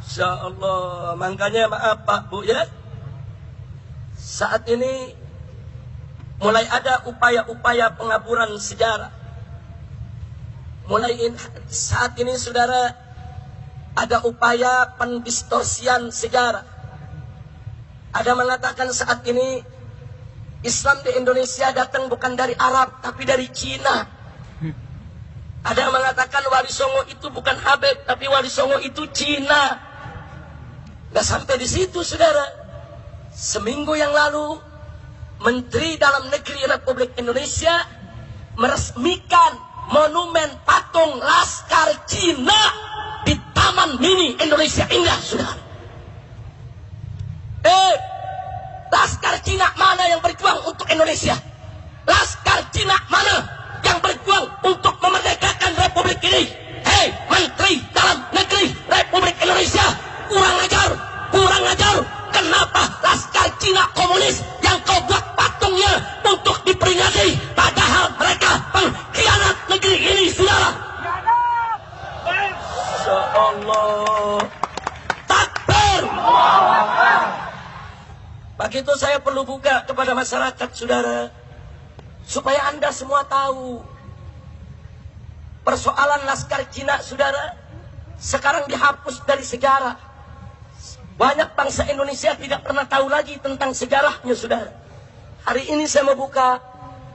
Insya Allah. Makanya maaf Pak Bu ya, saat ini mulai ada upaya-upaya pengaburan sejarah. Saat ini saudara, ada upaya pendistorsian sejarah. Ada mengatakan saat ini Islam di Indonesia datang bukan dari Arab tapi dari Cina. Ada yang mengatakan Wali Songo itu bukan Habib tapi Wali Songo itu Cina. Nggak sampai di situ saudara. Seminggu yang lalu Menteri Dalam Negeri Republik Indonesia meresmikan monumen patung Laskar Cina di Taman Mini Indonesia Indah saudara. Laskar Cina mana yang berjuang untuk Indonesia? Laskar Cina mana yang berjuang untuk memerdekakan Republik ini? Hei Menteri Dalam Negeri Republik Indonesia, kurang ajar. Kenapa Laskar Cina komunis yang kau buat patungnya untuk diperingati, padahal mereka pengkhianat negeri ini saudara? Insya Allah. Takbir. Begitu saya perlu buka kepada masyarakat saudara, supaya Anda semua tahu persoalan Laskar Cina saudara sekarang dihapus dari sejarah. Banyak bangsa Indonesia tidak pernah tahu lagi tentang sejarahnya saudara. Hari ini saya mau buka,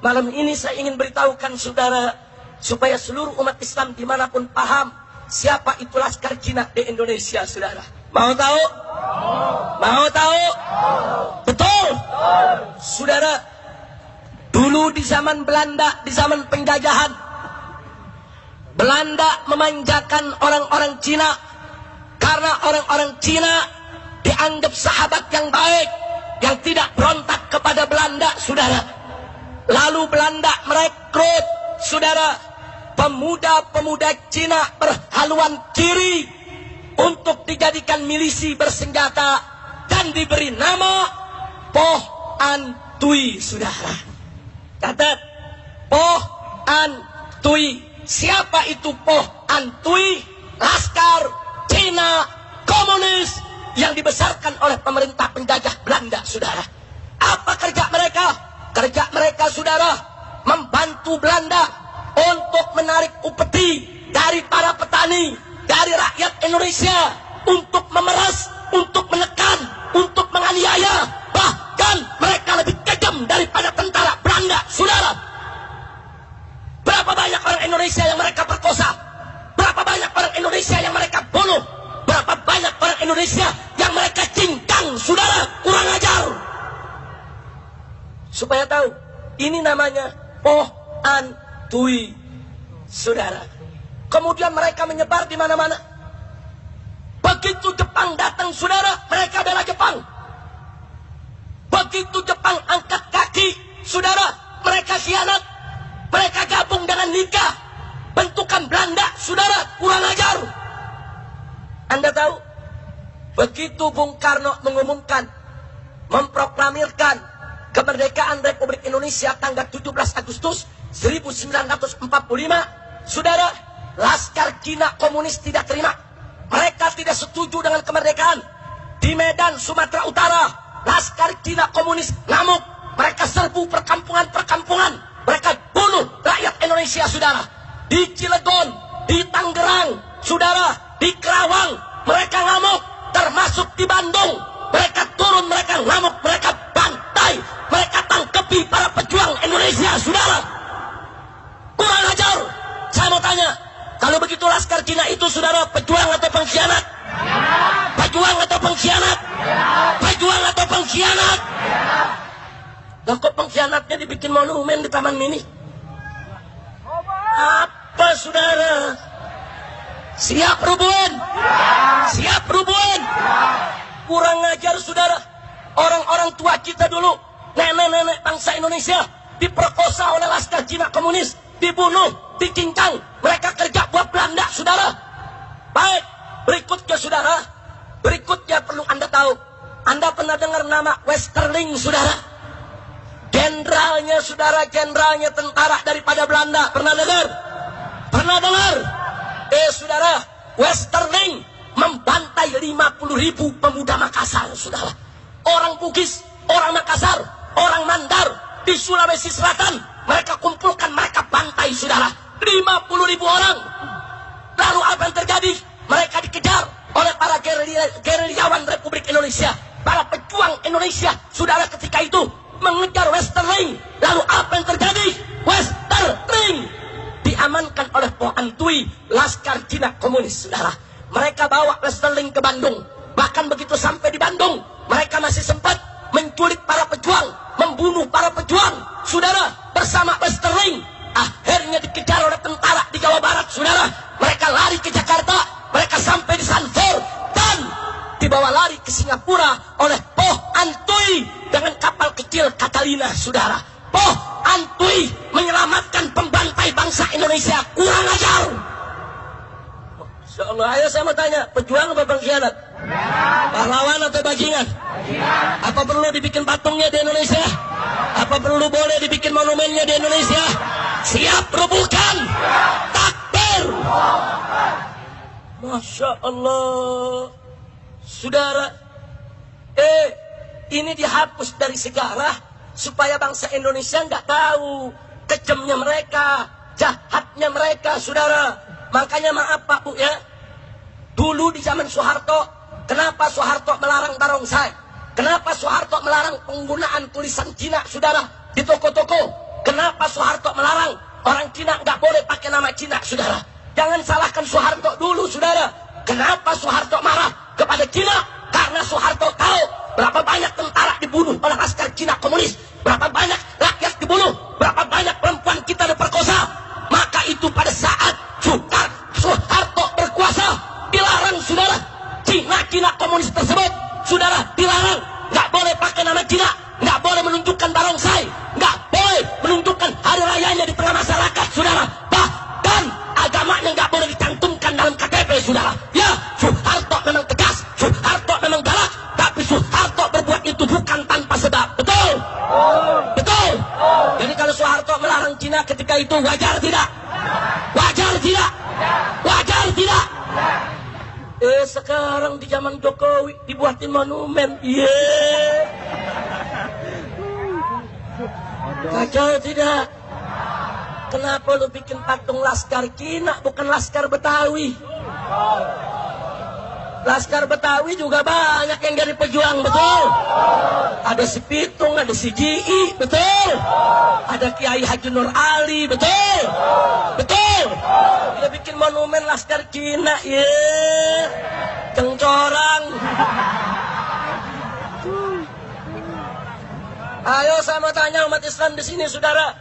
malam ini saya ingin beritahukan saudara, supaya seluruh umat Islam dimanapun paham siapa itu Laskar Cina di Indonesia saudara. Mau tahu? Mau tahu? Betul. Saudara, dulu di zaman Belanda, di zaman penjajahan, Belanda memanjakan orang-orang Cina karena orang-orang Cina dianggap sahabat yang baik, yang tidak berontak kepada Belanda saudara. Lalu Belanda merekrut saudara pemuda-pemuda Cina berhaluan kiri untuk dijadikan milisi bersenjata dan diberi nama Poh An Tui saudara. Catat, Poh An Tui. Siapa itu Poh An Tui? Laskar Cina komunis yang dibesarkan oleh pemerintah penjajah Belanda saudara. Apa kerja mereka? Kerja mereka saudara membantu Belanda untuk menarik upeti dari para petani, dari rakyat Indonesia, untuk memeras, untuk menekan, untuk menganiaya. Bahkan mereka lebih kejam daripada tentara Belanda saudara. Berapa banyak orang Indonesia yang mereka perkosa? Berapa banyak orang Indonesia yang mereka bunuh? Berapa banyak orang Indonesia yang mereka cincang saudara? Kurang ajar. Supaya tahu, ini namanya Poh An Tui saudara. Kemudian mereka menyebar di mana-mana. Begitu Jepang datang saudara, mereka bela Jepang. Begitu Jepang angkat kaki saudara, mereka khianat. Mereka gabung dengan nikah bentukan Belanda saudara. Kurang ajar. Anda tahu, begitu Bung Karno mengumumkan, memproklamirkan kemerdekaan Republik Indonesia tanggal 17 Agustus 1945, saudara, Laskar Cina komunis tidak terima. Mereka tidak setuju dengan kemerdekaan. Di Medan, Sumatera Utara, Laskar Cina komunis ngamuk. Mereka serbu perkampungan-perkampungan. Mereka bunuh rakyat Indonesia saudara. Di Cilegon, di Tangerang saudara, di Kerawang mereka ngamuk, termasuk di Bandung. Mereka turun, mereka ngamuk, mereka bantai, mereka tangkepi para pejuang Indonesia saudara. Kurang ajar. Saya mau tanya, kalau begitu Laskar Cina itu saudara pejuang atau pengkhianat? Pejuang atau pengkhianat? Pejuang atau pengkhianat? Lah kok pengkhianatnya dibikin monumen di Taman Mini? Apa saudara? Siap rubuhan? Siap rubuhan? Kurang ajar saudara. Orang-orang tua kita dulu, nenek-nenek bangsa Indonesia, diperkosa oleh Laskar Cina komunis, dibunuh, dicincang. Mereka kerja buat Belanda saudara. Baik, berikutnya saudara, berikutnya perlu Anda tahu. Anda pernah dengar nama Westerling saudara? Jenderalnya saudara, jenderalnya tentara daripada Belanda. Pernah dengar? Pernah dengar? Saudara, Westerling membantai 50.000 pemuda Makassar, saudara. Orang Bugis, orang Makassar, orang Mandar di Sulawesi Selatan, mereka kumpulkan, mereka bantai, saudara. 50.000 orang. Lalu apa yang terjadi? Mereka dikejar oleh para gerilyawan Republik Indonesia, para pejuang Indonesia, saudara, ketika itu mengejar Westerling. Lalu apa yang terjadi? Westerling diamankan oleh Po Antui, laskar Cina komunis, saudara. Mereka bawa Westerling ke Bandung. Bahkan begitu sampai di Bandung, mereka masih sempat menculik para pejuang, membunuh para pejuang, saudara, bersama Westerling. Akhirnya dikejar oleh tentara di Jawa Barat, saudara. Mereka lari ke Jakarta, mereka sampai di Sanfor, dan dibawa lari ke Singapura oleh Po Antui dengan kapal kecil Catalina, saudara. Po Antui menyelamatkan pembantai bangsa Indonesia. Kurang ajar. Masya Allah. Ayo saya mau tanya, pejuang apa pengkhianat? Pahlawan atau bajingan? Apa perlu dibikin patungnya di Indonesia? Apa perlu boleh dibikin monumennya di Indonesia? Siap rubuhkan. Takbir. Masya Allah. Saudara, ini dihapus dari sejarah supaya bangsa Indonesia nggak tahu kejamnya mereka, jahatnya mereka, saudara. Makanya maaf Pak Bu ya, dulu di zaman Soeharto, kenapa Soeharto melarang barongsai? Kenapa Soeharto melarang penggunaan tulisan Cina, saudara, di toko-toko? Kenapa Soeharto melarang orang Cina nggak boleh pakai nama Cina, saudara? Jangan salahkan Soeharto dulu, saudara. Kenapa Soeharto marah kepada Cina? Karena Soeharto tahu berapa banyak tentara dibunuh oleh laskar Cina komunis, berapa banyak rakyat dibunuh, berapa banyak perempuan kita diperkosa. Maka itu pada saat Soeharto berkuasa, dilarang, saudara. Cina komunis tersebut, saudara, dilarang. Nggak boleh pakai nama Cina, nggak boleh menunjukkan barongsai, nggak boleh menunjukkan hari rayanya di tengah masyarakat, saudara. Bahkan agamanya nggak boleh dicantumkan dalam KTP, saudara. Ya, Soeharto memang tegas, Soeharto memang galak, tapi Soeharto berbuat itu bukan tanpa sebab. Betul? Betul? Jadi kalau Soeharto melarang Cina ketika itu, wajar tidak? Wajar tidak? Wajar tidak? Sekarang di zaman Jokowi dibuatin monumen. Kacau tidak? Kenapa lu bikin patung laskar Cina bukan laskar Betawi? Laskar Betawi juga banyak yang jadi pejuang, betul? Ada si Pitung, ada si Ji, betul? Ada Kiai Haji Nur Ali, betul? Betul? Dia bikin monumen laskar Cina, cengcorang. Ayo saya mau tanya umat Islam di sini, saudara.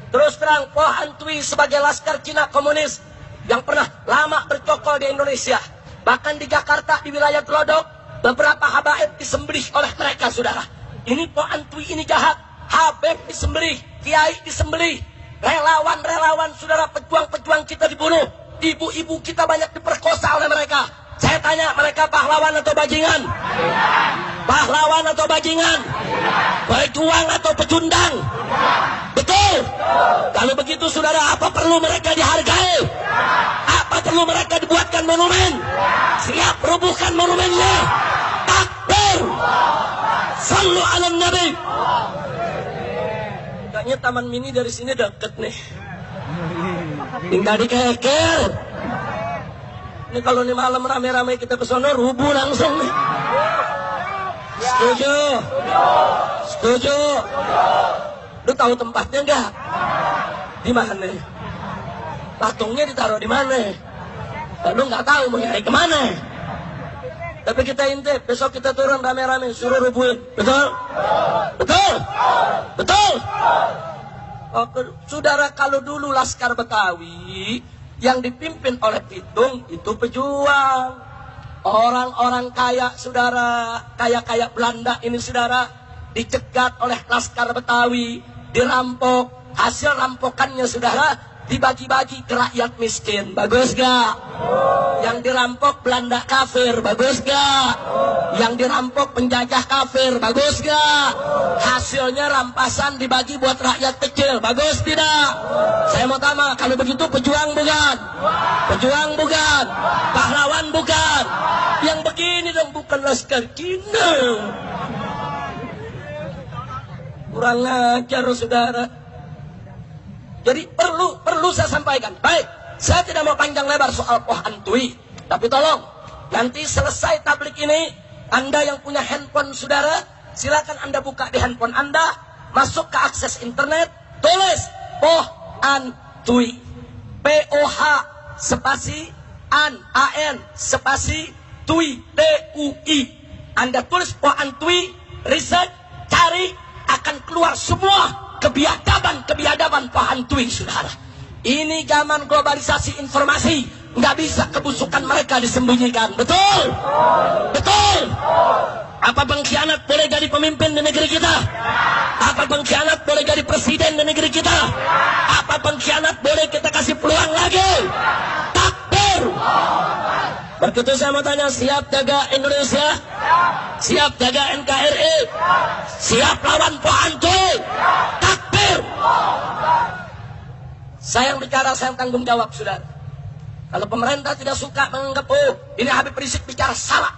Terus terang, Po Antui sebagai laskar Cina komunis yang pernah lama bercokol di Indonesia, bahkan di Jakarta, di wilayah Glodok, beberapa habaib disembelih oleh mereka, saudara. Ini Po Antui ini jahat. Habib disembelih, kiai disembelih, relawan-relawan, saudara, pejuang-pejuang kita dibunuh, ibu-ibu kita banyak diperkosa oleh mereka. Saya tanya, mereka pahlawan atau bajingan? Pahlawan atau bajingan? Pejuang atau pecundang? Betul? Kalau begitu, saudara, apa perlu mereka dihargai? Apa perlu mereka dibuatkan monumen? Siap rubuhkan monumennya. Takbir. Sallu ala Nabi. Kayaknya Taman Mini dari sini deket nih. Tinggal dikeker. Ini kalau nih malam rame-rame kita ke sono, rubuh langsung nih. Setuju? Setuju? Lu tahu tempatnya enggak? Di mana? Patungnya ditaruh di mana? Lu nggak tahu mau nyari kemana? Tapi kita intip, besok kita turun rame-rame suruh rubuhin. Betul? Betul? Betul? Saudara, kalau dulu Laskar Betawi yang dipimpin oleh Pitung itu pejuang, orang-orang kaya, saudara, kaya-kaya Belanda ini, saudara, dicegat oleh Laskar Betawi, dirampok, hasil rampokannya, saudara, dibagi-bagi ke rakyat miskin. Bagus gak? Yang dirampok Belanda kafir. Bagus gak? Yang dirampok penjajah kafir. Bagus gak? Hasilnya rampasan dibagi buat rakyat kecil. Bagus tidak? Saya mau tanya, kalau begitu pejuang bukan? Pejuang bukan? Pahlawan bukan? Yang begini bukan laskar Cina. Kurang ajar saudara. Jadi perlu saya sampaikan. Baik, saya tidak mau panjang lebar soal Poh Antui, tapi tolong nanti selesai tablik ini, Anda yang punya handphone saudara, silakan Anda buka di handphone Anda, masuk ke akses internet, tulis Poh Antui, POH spasi an spasi Tui TUI. Anda tulis Poh Antui, riset, cari, akan keluar semua kebiadaban Poh Antui saudara. Ini zaman globalisasi informasi, nggak bisa kebusukan mereka disembunyikan. Betul? Betul? Apa pengkhianat boleh jadi pemimpin di negeri kita? Apa pengkhianat boleh jadi presiden di negeri kita? Apa pengkhianat boleh kita kasih peluang lagi? Takbir! Begitu saya mau tanya, siap jaga Indonesia? Siap jaga NKRI? Siap lawan Poh Antui? Takbir! Saya yang bicara, saya yang tanggung jawab, saudara. Kalau pemerintah tidak suka menganggap, oh ini Habib Rizik bicara salah,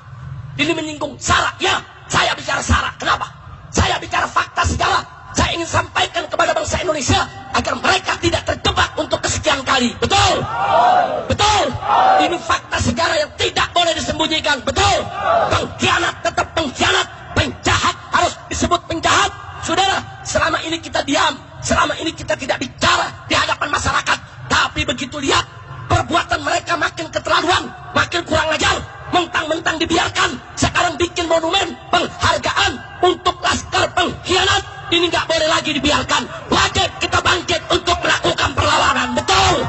ini menyinggung salah, ya saya bicara salah. Kenapa? Saya bicara fakta sejarah. Saya ingin sampaikan kepada bangsa Indonesia agar mereka tidak terjebak untuk kesekian kali. Betul? Betul? Ini fakta sejarah yang tidak boleh disembunyikan. Betul? Pengkhianat tetap pengkhianat, penjahat harus disebut penjahat. Saudara, selama ini kita diam, selama ini kita tidak bicara di hadapan masyarakat, tapi begitu lihat perbuatan mereka makin keterlaluan, makin kurang ajar, mentang-mentang dibiarkan, sekarang bikin monumen penghargaan untuk laskar pengkhianat. Ini nggak boleh lagi dibiarkan. Wajib kita bangkit untuk melakukan perlawanan. Betul?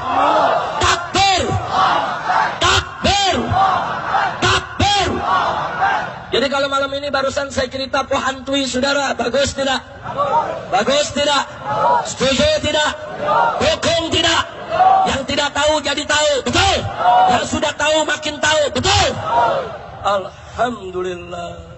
Takbir! Takbir! Takbir! Jadi kalau malam ini barusan saya cerita Poh Antui, saudara, bagus tidak? Bagus tidak? Setuju tidak? Dukung tidak? Yang tidak tahu jadi tahu. Betul? Yang sudah tahu makin tahu. Betul? Alhamdulillah.